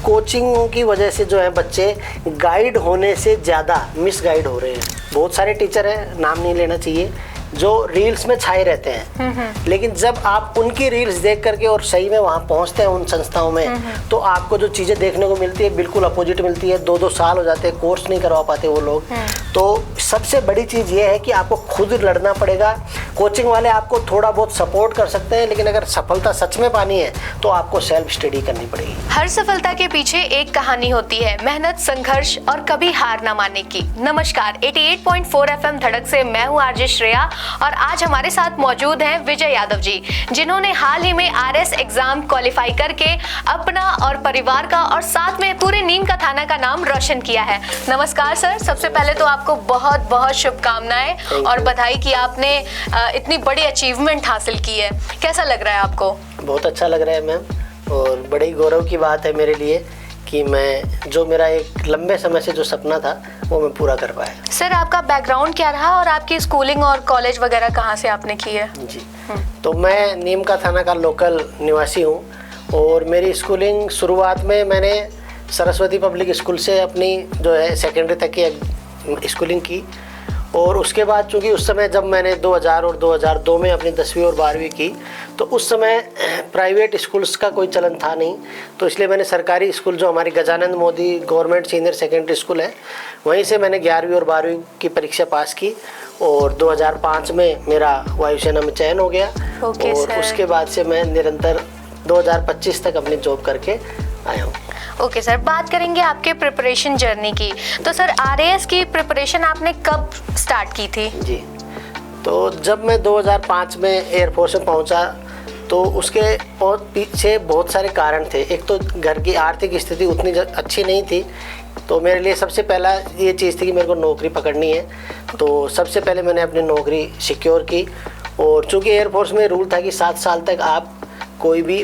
Coaching की वजह से जो है बच्चे गाइड होने से ज़्यादा मिस गाइड हो रहे हैं। बहुत सारे टीचर हैं, नाम नहीं लेना चाहिए, जो रील्स में छाए रहते हैं, लेकिन जब आप उनकी रील्स देख करके और सही में वहाँ पहुँचते हैं उन संस्थाओं में, तो आपको जो चीज़ें देखने को मिलती है बिल्कुल अपोजिट मिलती है। 2-2 साल हो जाते हैं, कोर्स नहीं करवा पाते वो लोग। तो सबसे बड़ी चीज़ ये है कि आपको खुद लड़ना पड़ेगा। कोचिंग वाले आपको थोड़ा बहुत सपोर्ट कर सकते हैं, लेकिन अगर सफलता सच में पानी है तो आपको सेल्फ स्टडी करनी पड़ेगी। हर सफलता के पीछे एक कहानी होती है, मेहनत, संघर्ष और कभी हार ना मानने की। नमस्कार, 88.4 FM धड़क से मैं हूँ आरजे श्रेया और आज हमारे साथ मौजूद हैं विजय यादव जी, जिन्होंने हाल ही में आरएस एग्जाम क्वालिफाई करके अपना और परिवार का और साथ में पूरे नीम का थाना का नाम रोशन किया है। नमस्कार सर, सबसे पहले तो आपको बहुत बहुत शुभकामनाएं और बधाई कि आपने इतनी बड़ी अचीवमेंट हासिल की है। कैसा लग रहा है आपको? बहुत अच्छा लग रहा है मैम, और बड़ी गौरव की बात है मेरे लिए कि मैं जो मेरा एक लंबे समय से जो सपना था वो मैं पूरा कर पाया। सर, आपका बैकग्राउंड क्या रहा और आपकी स्कूलिंग और कॉलेज वगैरह कहाँ से आपने की है? जी, तो मैं नीम का थाना का लोकल निवासी हूँ, और मेरी स्कूलिंग शुरुआत में मैंने सरस्वती पब्लिक स्कूल से अपनी जो है सेकेंडरी तक की स्कूलिंग की। और उसके बाद चूँकि उस समय जब मैंने 2000 और 2002 में अपनी 10वीं और 12वीं की, तो उस समय प्राइवेट स्कूल्स का कोई चलन था नहीं, तो इसलिए मैंने सरकारी स्कूल जो हमारी Gajanand Modi government senior secondary school है, वहीं से मैंने 11वीं और 12वीं की परीक्षा पास की। और 2005 में मेरा वायुसेना में चयन हो गया। और उसके बाद से मैं निरंतर 2025 तक अपनी जॉब करके आया हूँ। ओके सर, बात करेंगे आपके प्रिपरेशन जर्नी की। तो सर, आरएएस की प्रिपरेशन आपने कब स्टार्ट की थी? जी, तो जब मैं 2005 में एयरफोर्स में पहुंचा, तो उसके पीछे बहुत सारे कारण थे। एक तो घर की आर्थिक स्थिति उतनी अच्छी नहीं थी, तो मेरे लिए सबसे पहला ये चीज़ थी कि मेरे को नौकरी पकड़नी है। तो सबसे पहले मैंने अपनी नौकरी सिक्योर की। और चूँकि एयरफोर्स में रूल था कि 7 साल तक आप कोई भी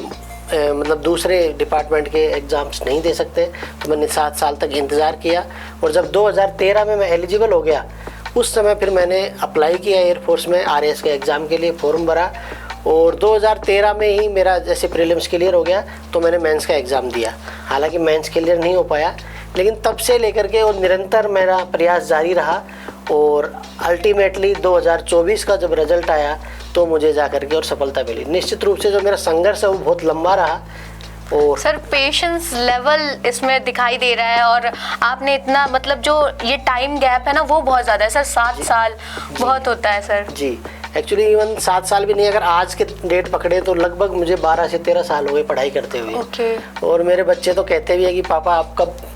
मतलब दूसरे डिपार्टमेंट के एग्ज़ाम्स नहीं दे सकते, तो मैंने 7 साल तक इंतज़ार किया। और जब 2013 में मैं एलिजिबल हो गया, उस समय फिर मैंने अप्लाई किया एयरफोर्स में आरएएस के एग्ज़ाम के लिए, फॉर्म भरा। और 2013 में ही मेरा जैसे प्रीलिम्स क्लियर हो गया, तो मैंने मेंस का एग्ज़ाम दिया। हालांकि मेंस क्लियर नहीं हो पाया, लेकिन तब से लेकर के और निरंतर मेरा प्रयास जारी रहा। और अल्टीमेटली 2024 का जब रिज़ल्ट आया, तो मुझे जा कर के और सफलता मिली। निश्चित रूप से जो मेरा संघर्ष है वो बहुत लंबा रहा। और सर, पेशेंस लेवल इसमें दिखाई दे रहा है, और आपने इतना मतलब जो ये टाइम गैप है ना वो बहुत ज़्यादा है सर। 7 साल बहुत होता है सर। जी, एक्चुअली इवन 7 साल भी नहीं, अगर आज के डेट पकड़े तो लगभग मुझे 12 से 13 साल हो गए पढ़ाई करते हुए। और मेरे बच्चे तो कहते भी है कि पापा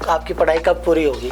आपकी पढ़ाई कब पूरी होगी।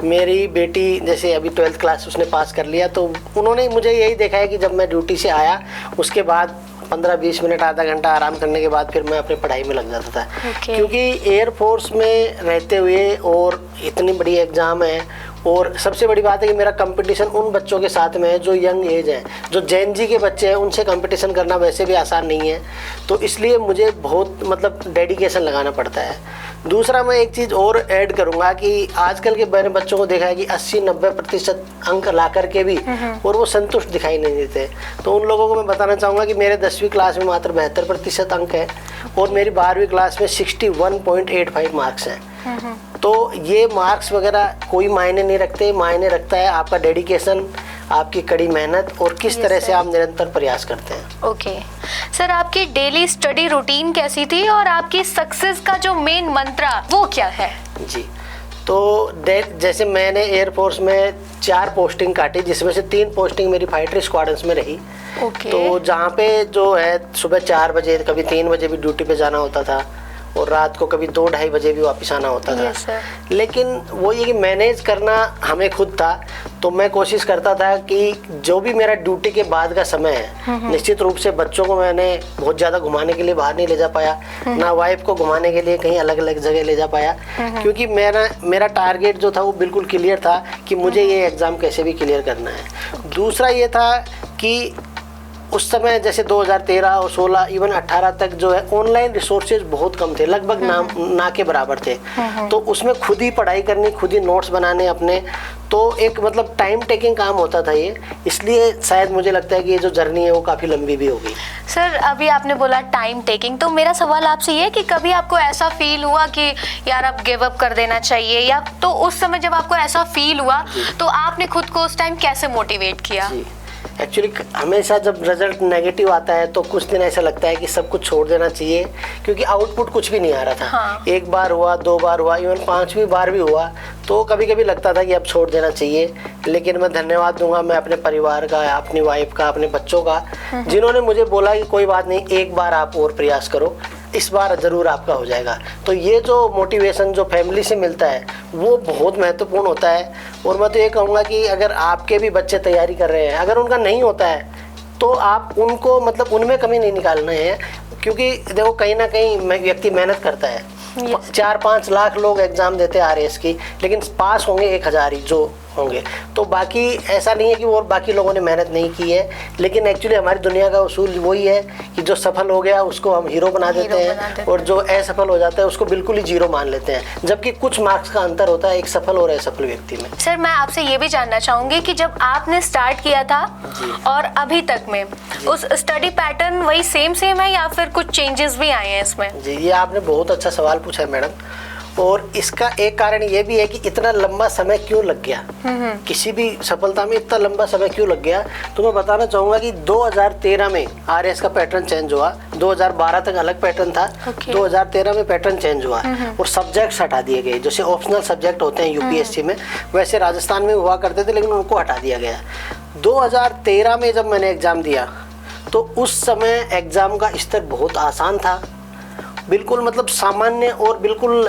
मेरी बेटी जैसे अभी 12th क्लास उसने पास कर लिया, तो उन्होंने मुझे यही देखा है कि जब मैं ड्यूटी से आया उसके बाद 15-20 मिनट आधा घंटा आराम करने के बाद फिर मैं अपनी पढ़ाई में लग जाता था। क्योंकि एयरफोर्स में रहते हुए और इतनी बड़ी एग्ज़ाम है, और सबसे बड़ी बात है कि मेरा कंपटीशन उन बच्चों के साथ में है जो यंग एज है, जो जेन जी के बच्चे हैं, उनसे कंपटीशन करना वैसे भी आसान नहीं है। तो इसलिए मुझे बहुत मतलब डेडिकेशन लगाना पड़ता है। दूसरा मैं एक चीज़ और ऐड करूँगा कि आजकल के मैंने बच्चों को देखा है कि 80-90% अंक ला करके भी और वो संतुष्ट दिखाई नहीं देते। तो उन लोगों को मैं बताना चाहूँगा कि मेरे 10वीं क्लास में मात्र 72% अंक है, और मेरी 12वीं क्लास में 61.85 मार्क्स हैं। तो ये मार्क्स वगैरह कोई मायने नहीं रखते, मायने रखता है आपका डेडिकेशन, आपकी कड़ी मेहनत और किस तरह से आप निरंतर प्रयास करते हैं। ओके सर, आपकी डेली स्टडी रूटीन कैसी थी और आपकी सक्सेस का जो मेन मंत्र वो क्या है? जी, तो जैसे मैंने एयरफोर्स में 4 पोस्टिंग काटी, जिसमें से 3 पोस्टिंग मेरी फाइटर स्क्वाड्रंस में रही। तो जहाँ पे जो है सुबह 4 बजे कभी 3 बजे भी ड्यूटी पे जाना होता था, और रात को कभी 2-2:30 बजे भी वापस आना होता था। लेकिन वो ये कि मैनेज करना हमें खुद था। तो मैं कोशिश करता था कि जो भी मेरा ड्यूटी के बाद का समय है, निश्चित रूप से बच्चों को मैंने बहुत ज़्यादा घुमाने के लिए बाहर नहीं ले जा पाया, ना वाइफ को घुमाने के लिए कहीं अलग अलग जगह ले जा पाया, क्योंकि मेरा टारगेट जो था वो बिल्कुल क्लियर था कि मुझे ये एग्ज़ाम कैसे भी क्लियर करना है। दूसरा ये था कि उस समय जैसे 2013 और 16 इवन 18 तक जो है ऑनलाइन रिसोर्सेज बहुत कम थे, लगभग ना के बराबर थे। तो उसमें खुद ही पढ़ाई करनी, खुद ही नोट्स बनाने अपने, तो एक मतलब टाइम टेकिंग काम होता था ये, इसलिए शायद मुझे लगता है कि ये जो जर्नी है वो काफ़ी लंबी भी होगी। सर अभी आपने बोला टाइम टेकिंग, तो मेरा सवाल आपसे ये है कि कभी आपको ऐसा फील हुआ कि यार अब गिव अप कर देना चाहिए, या तो उस समय जब आपको ऐसा फील हुआ तो आपने खुद को उस टाइम कैसे मोटिवेट किया? एक्चुअली हमेशा जब रिजल्ट नेगेटिव आता है तो कुछ दिन ऐसा लगता है कि सब कुछ छोड़ देना चाहिए, क्योंकि आउटपुट कुछ भी नहीं आ रहा था। हाँ। एक बार हुआ, 2 बार हुआ, इवन 5वीं बार भी हुआ, तो कभी कभी लगता था कि अब छोड़ देना चाहिए। लेकिन मैं धन्यवाद दूंगा मैं अपने परिवार का, अपनी वाइफ का, अपने बच्चों का, जिन्होंने मुझे बोला कि कोई बात नहीं, एक बार आप और प्रयास करो, इस बार ज़रूर आपका हो जाएगा। तो ये जो मोटिवेशन जो फैमिली से मिलता है वो बहुत महत्वपूर्ण होता है। और मैं तो ये कहूँगा कि अगर आपके भी बच्चे तैयारी कर रहे हैं, अगर उनका नहीं होता है तो आप उनको मतलब उनमें कमी नहीं निकालना है, क्योंकि देखो कहीं ना कहीं व्यक्ति मेहनत करता है। 4-5 लाख लोग एग्ज़ाम देते हैं RAS की, लेकिन पास होंगे 1000 ही जो होंगे। तो बाकी ऐसा नहीं है कि और बाकी लोगों ने मेहनत नहीं की है, लेकिन एक्चुअली हमारी दुनिया का उसूल वही है कि जो सफल हो गया उसको हम हीरो बना देते हैं, और जो असफल हो जाता है उसको बिल्कुल ही जीरो मान लेते हैं, जबकि कुछ मार्क्स का अंतर होता है एक सफल और असफल व्यक्ति में। सर मैं आपसे ये भी जानना चाहूंगी कि जब आपने स्टार्ट किया था और अभी तक में उस स्टडी पैटर्न वही सेम है या फिर कुछ चेंजेस भी आए हैं इसमें? जी, ये आपने बहुत अच्छा सवाल पूछा है मैडम, और इसका एक कारण ये भी है कि इतना लंबा समय क्यों लग गया, किसी भी सफलता में इतना लंबा समय क्यों लग गया। तो मैं बताना चाहूँगा कि 2013 में RAS का पैटर्न चेंज हुआ, 2012 तक अलग पैटर्न था। 2013 में पैटर्न चेंज हुआ और सब्जेक्ट्स हटा दिए गए। जैसे ऑप्शनल सब्जेक्ट होते हैं UPSC में, वैसे राजस्थान में हुआ करते थे, लेकिन उनको हटा दिया गया। 2013 में जब मैंने एग्ज़ाम दिया तो उस समय एग्ज़ाम का स्तर बहुत आसान था, बिल्कुल मतलब सामान्य और बिल्कुल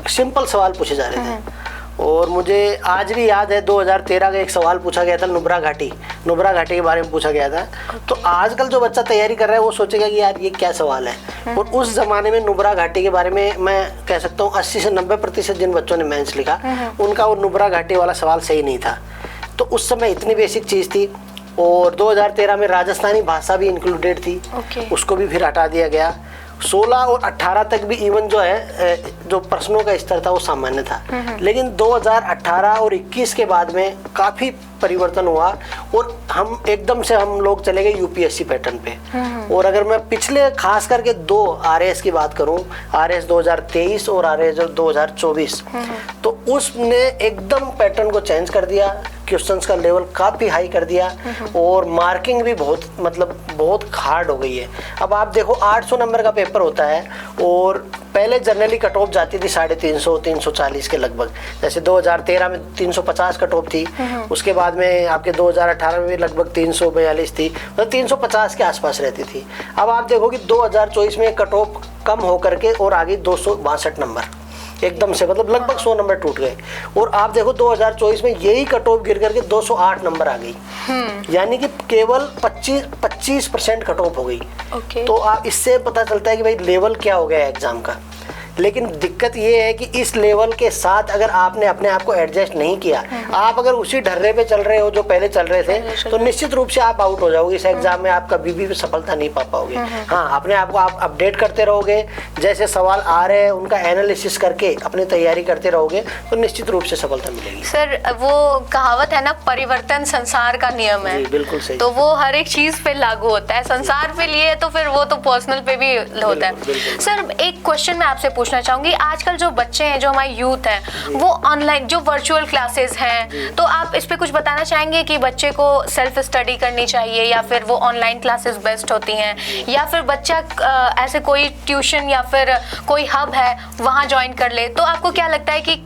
सिंपल सवाल पूछे जा रहे थे। और मुझे आज भी याद है 2013 का एक सवाल पूछा गया था, नुब्रा घाटी के बारे में पूछा गया था। तो आजकल जो बच्चा तैयारी कर रहा है वो सोचेगा कि यार ये क्या सवाल है। और उस ज़माने में नुब्रा घाटी के बारे में मैं कह सकता हूँ 80 से 90% जिन बच्चों ने मेंस लिखा उनका वो नुब्रा घाटी वाला सवाल सही नहीं था। तो उस समय इतनी बेसिक चीज़ थी। और 2013 में राजस्थानी भाषा भी इंक्लूडेड थी, उसको भी फिर हटा दिया गया। 16 और 18 तक भी इवन जो है जो प्रश्नों का स्तर था वो सामान्य था। लेकिन 2018 और 21 के बाद में काफ़ी परिवर्तन हुआ और हम लोग चले गए UPSC पैटर्न पे। और अगर मैं पिछले खास करके 2 RAS की बात करूं, RAS 2023 और RAS 2024, तो उसने एकदम पैटर्न को चेंज कर दिया, क्वेश्चंस का लेवल काफ़ी हाई कर दिया और मार्किंग भी बहुत हार्ड हो गई है। अब आप देखो 800 नंबर का पेपर होता है और पहले जनरली कट ऑफ जाती थी 350-340 के लगभग। जैसे 2013 में 350 कट ऑफ थी, उसके बाद में आपके 2018 में भी लगभग 342 थी, मतलब 350 के आसपास रहती थी। अब आप देखो कि 2024 में कट ऑफ कम होकर के और आगे 262 नंबर एकदम से, मतलब लगभग 100 नंबर टूट गए। और आप देखो 2024 में यही कट ऑफ गिर करके 208 नंबर आ गई, यानी कि केवल 25% कट ऑफ हो गई। तो आप इससे पता चलता है कि भाई लेवल क्या हो गया एग्जाम का। लेकिन दिक्कत ये है कि इस लेवल के साथ अगर आपने अपने आप को एडजस्ट नहीं किया, आप अगर उसी ढर्रे पे चल रहे हो जो पहले चल रहे थे, तो निश्चित रूप से आप आउट हो जाओगे इस एग्जाम में, आप कभी भी सफलता नहीं पा पाओगे। हाँ, अपने आप को आप अपडेट करते रहोगे, जैसे सवाल आ रहे हैं उनका एनालिसिस करके अपनी तैयारी करते रहोगे तो निश्चित रूप से सफलता मिलेगी। सर वो कहावत है ना, परिवर्तन संसार का नियम है। बिल्कुल सही। तो वो हर एक चीज पे लागू होता है, संसार पे लिए तो फिर वो तो पर्सनल पे भी होता है। सर एक क्वेश्चन मैं आपसे पूछना चाहूंगी, आजकल जो बच्चे हैं, जो हमारे यूथ हैं, वो ऑनलाइन जो वर्चुअल क्लासेस हैं, तो आप इस पे कुछ बताना चाहेंगे कि बच्चे को सेल्फ स्टडी करनी चाहिए या फिर वो ऑनलाइन क्लासेस बेस्ट होती हैं, या फिर बच्चा ऐसे कोई ट्यूशन या फिर कोई हब है वहां ज्वाइन कर ले? तो आपको क्या लगता है कि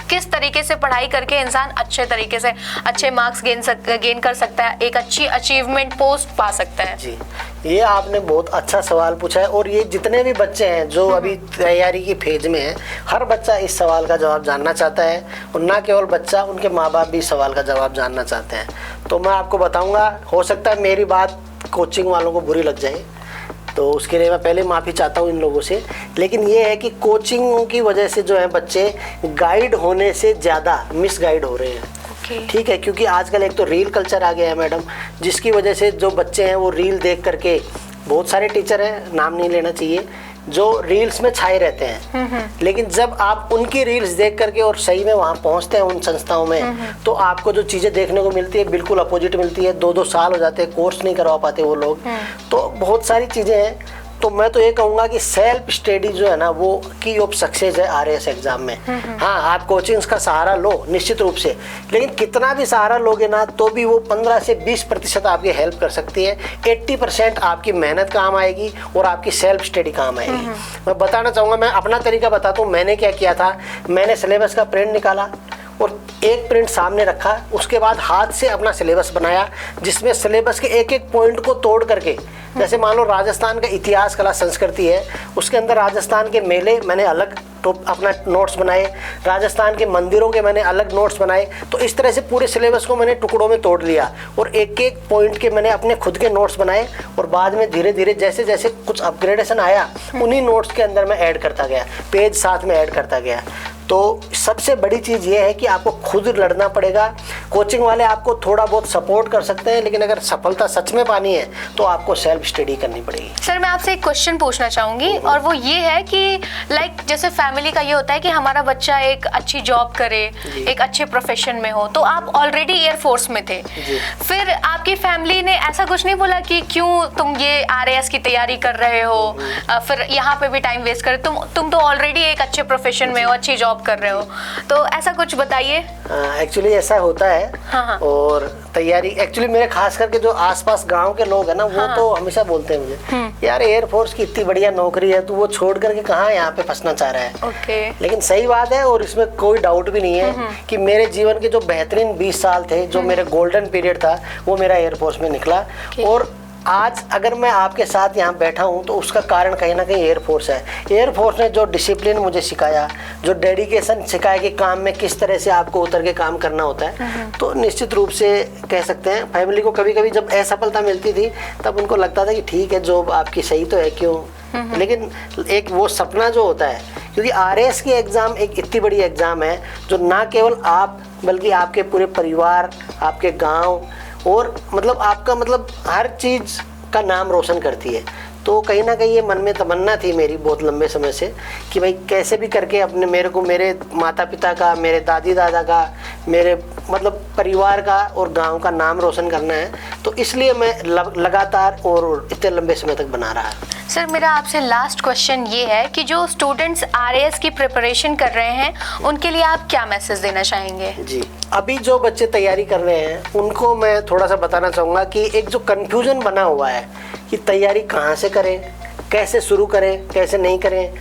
किस तरीके से पढ़ाई करके इंसान अच्छे तरीके से अच्छे मार्क्स गेन कर सकता है, एक अच्छी अचीवमेंट पोस्ट पा सकता है? जी, ये आपने बहुत अच्छा सवाल पूछा है। और ये जितने भी बच्चे हैं जो अभी तैयारी की फेज में हैं, हर बच्चा इस सवाल का जवाब जानना चाहता है, और ना केवल बच्चा, उनके माँ बाप भी इस सवाल का जवाब जानना चाहते हैं। तो मैं आपको बताऊंगा, हो सकता है मेरी बात कोचिंग वालों को बुरी लग जाए, तो उसके लिए मैं पहले माफ़ी चाहता हूँ इन लोगों से। लेकिन ये है कि कोचिंगों की वजह से जो है बच्चे गाइड होने से ज़्यादा मिस गाइड हो रहे हैं। ठीक है, क्योंकि आजकल एक तो रील कल्चर आ गया है मैडम, जिसकी वजह से जो बच्चे हैं वो रील देख करके, बहुत सारे टीचर हैं, नाम नहीं लेना चाहिए, जो रील्स में छाए रहते हैं। लेकिन जब आप उनकी रील्स देख करके और सही में वहाँ पहुँचते हैं उन संस्थाओं में, तो आपको जो चीज़ें देखने को मिलती है बिल्कुल अपोजिट मिलती है। 2-2 साल हो जाते हैं, कोर्स नहीं करवा पाते वो लोग। तो बहुत सारी चीज़ें हैं। तो मैं तो ये कहूँगा कि सेल्फ स्टडी जो है ना, वो की ऑफ सक्सेस है RAS एग्जाम में। हाँ, आप कोचिंग्स का सहारा लो निश्चित रूप से, लेकिन कितना भी सहारा लोगे ना तो भी वो 15 से 20% आपकी हेल्प कर सकती है। 80% आपकी मेहनत काम आएगी और आपकी सेल्फ स्टडी काम आएगी। मैं बताना चाहूँगा, मैं अपना तरीका बताता हूँ। मैंने क्या किया था, मैंने सिलेबस का प्रिंट निकाला और एक प्रिंट सामने रखा, उसके बाद हाथ से अपना सिलेबस बनाया, जिसमें सिलेबस के एक एक पॉइंट को तोड़ करके, जैसे मान लो राजस्थान का इतिहास, कला, संस्कृति है, उसके अंदर राजस्थान के मेले मैंने अलग तो अपना नोट्स बनाए, राजस्थान के मंदिरों के मैंने अलग नोट्स बनाए। तो इस तरह से पूरे सिलेबस को मैंने टुकड़ों में तोड़ लिया और एक एक पॉइंट के मैंने अपने खुद के नोट्स बनाए, और बाद में धीरे धीरे जैसे जैसे कुछ अपग्रेडेशन आया, उन्हीं नोट्स के अंदर मैं ऐड करता गया, पेज साथ में ऐड करता गया। तो सबसे बड़ी चीज़ ये है कि आपको खुद लड़ना पड़ेगा। कोचिंग वाले आपको थोड़ा बहुत सपोर्ट कर सकते हैं, लेकिन अगर सफलता सच में पानी है तो आपको सेल्फ स्टडी करनी पड़ेगी। सर, मैं आपसे एक क्वेश्चन पूछना चाहूँगी, और वो ये है कि लाइक जैसे फैमिली का ये होता है कि हमारा बच्चा एक अच्छी जॉब करे, एक अच्छे प्रोफेशन में हो। तो आप ऑलरेडी एयरफोर्स में थे, फिर आपकी फैमिली ने ऐसा कुछ नहीं बोला कि क्यों तुम ये RAS की तैयारी कर रहे हो, फिर यहाँ पे भी टाइम वेस्ट कर, तुम तो ऑलरेडी एक अच्छे प्रोफेशन में हो, अच्छी जॉब कर रहे हो, तो ऐसा कुछ बताइए। एक्चुअली ऐसा होता है। हाँ। और तैयारी एक्चुअली मेरे खास करके जो आसपास गांव के लोग हैं ना, वो तो हमेशा बोलते हैं मुझे, यार एयरफोर्स की इतनी बढ़िया नौकरी है, तू वो छोड़ करके कहाँ यहाँ पे फंसना चाह रहा है। लेकिन सही बात है, और इसमें कोई डाउट भी नहीं है कि मेरे जीवन के जो बेहतरीन 20 साल थे, जो मेरे गोल्डन पीरियड था, वो मेरा एयरफोर्स में निकला। और आज अगर मैं आपके साथ यहाँ बैठा हूँ तो उसका कारण कहीं ना कहीं एयरफोर्स है। एयरफोर्स ने जो डिसिप्लिन मुझे सिखाया, जो डेडिकेशन सिखाया कि काम में किस तरह से आपको उतर के काम करना होता है, तो निश्चित रूप से कह सकते हैं फैमिली को कभी कभी जब असफलता मिलती थी तब उनको लगता था कि ठीक है, जॉब आपकी सही तो है, क्यों। लेकिन एक वो सपना जो होता है, क्योंकि RAS की एग्ज़ाम एक इतनी बड़ी एग्ज़ाम है जो ना केवल आप बल्कि आपके पूरे परिवार, आपके गाँव और मतलब आपका मतलब हर चीज़ का नाम रोशन करती है। तो कहीं ना कहीं ये मन में तमन्ना थी मेरी बहुत लंबे समय से कि भाई कैसे भी करके अपने मेरे माता पिता का, मेरे दादी दादा का, मेरे मतलब परिवार का और गांव का नाम रोशन करना है। तो इसलिए मैं लगातार और इतने लंबे समय तक बना रहा। सर, मेरा आपसे लास्ट क्वेश्चन ये है कि जो स्टूडेंट्स RAS की प्रिपरेशन कर रहे हैं, उनके लिए आप क्या मैसेज देना चाहेंगे? जी, अभी जो बच्चे तैयारी कर रहे हैं उनको मैं थोड़ा सा बताना चाहूँगा कि एक जो कन्फ्यूजन बना हुआ है कि तैयारी कहाँ से करें, कैसे शुरू करें, कैसे नहीं करें,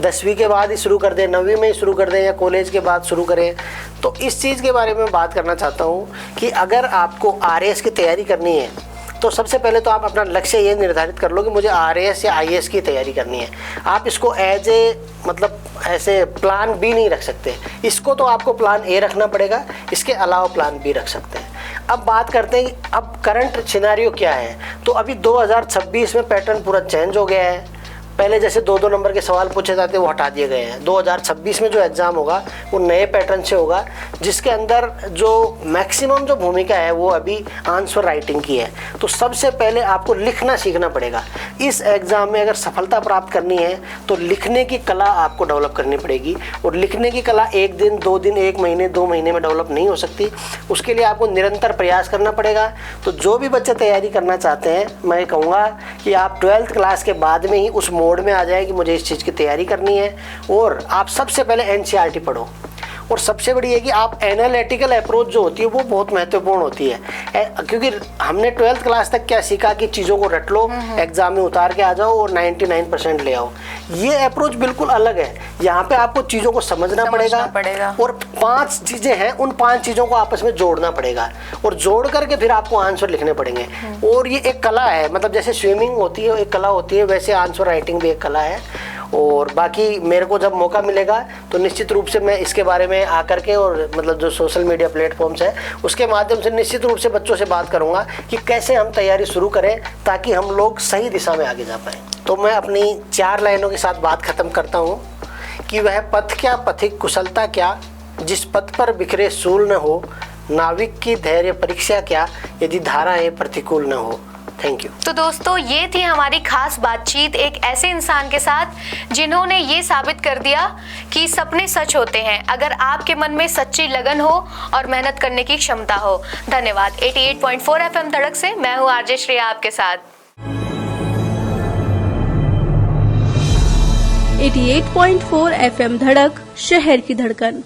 10वीं के बाद ही शुरू कर दें, 9वीं में ही शुरू कर दें या कॉलेज के बाद शुरू करें। तो इस चीज़ के बारे में बात करना चाहता हूँ कि अगर आपको RAS की तैयारी करनी है तो सबसे पहले तो आप अपना लक्ष्य ये निर्धारित कर लो कि मुझे RAS या IAS की तैयारी करनी है। आप इसको एज ए मतलब ऐसे प्लान B नहीं रख सकते, इसको तो आपको प्लान A रखना पड़ेगा, इसके अलावा प्लान B रख सकते हैं। अब बात करते हैं कि अब करंट सिनेरियो क्या है। तो अभी 2026 में पैटर्न पूरा चेंज हो गया है। पहले जैसे 2-2 नंबर के सवाल पूछे जाते वो हटा दिए गए हैं। 2026 में जो एग्ज़ाम होगा वो नए पैटर्न से होगा, जिसके अंदर जो मैक्सिमम जो भूमिका है वो अभी आंसर राइटिंग की है। तो सबसे पहले आपको लिखना सीखना पड़ेगा। इस एग्ज़ाम में अगर सफलता प्राप्त करनी है तो लिखने की कला आपको डेवलप करनी पड़ेगी, और लिखने की कला 1 दिन 2 दिन 1 महीने 2 महीने में डेवलप नहीं हो सकती। उसके लिए आपको निरंतर प्रयास करना पड़ेगा। तो जो भी बच्चे तैयारी करना चाहते हैं, मैं कहूँगा कि आप 12th क्लास के बाद में ही उस मोड में आ जाए कि मुझे इस चीज़ की तैयारी करनी है, और आप सबसे पहले NCERT पढ़ो। और सबसे बड़ी है कि आप एनालिटिकल अप्रोच जो होती है वो बहुत महत्वपूर्ण होती है, क्योंकि हमने 12th क्लास तक क्या सीखा कि चीज़ों को रट लो, एग्जाम में उतार के आ जाओ और 99% ले आओ। ये अप्रोच बिल्कुल अलग है। यहाँ पे आपको चीज़ों को समझना पड़ेगा और 5 चीज़ें हैं, उन 5 चीज़ों को आपस में जोड़ना पड़ेगा, और जोड़ करके फिर आपको आंसर लिखने पड़ेंगे। और ये एक कला है, मतलब जैसे स्विमिंग होती है एक कला होती है, वैसे आंसर राइटिंग भी एक कला है। और बाकी मेरे को जब मौका मिलेगा तो निश्चित रूप से मैं इसके बारे में आकर के, और मतलब जो सोशल मीडिया प्लेटफॉर्म्स है उसके माध्यम से निश्चित रूप से बच्चों से बात करूंगा कि कैसे हम तैयारी शुरू करें ताकि हम लोग सही दिशा में आगे जा पाएँ। तो मैं अपनी 4 लाइनों के साथ बात ख़त्म करता हूँ कि वह पथ क्या, पथिक कुशलता क्या, जिस पथ पर बिखरे सूल न हो, नाविक की धैर्य परीक्षा क्या यदि धाराएं प्रतिकूल न हो। Thank you. तो दोस्तों, ये थी हमारी खास बातचीत एक ऐसे इंसान के साथ जिन्होंने ये साबित कर दिया कि सपने सच होते हैं अगर आपके मन में सच्ची लगन हो और मेहनत करने की क्षमता हो। धन्यवाद। 88.4 FM धड़क से मैं हूँ आरजे श्रेया आपके साथ। 88.4 FM धड़क, शहर की धड़कन।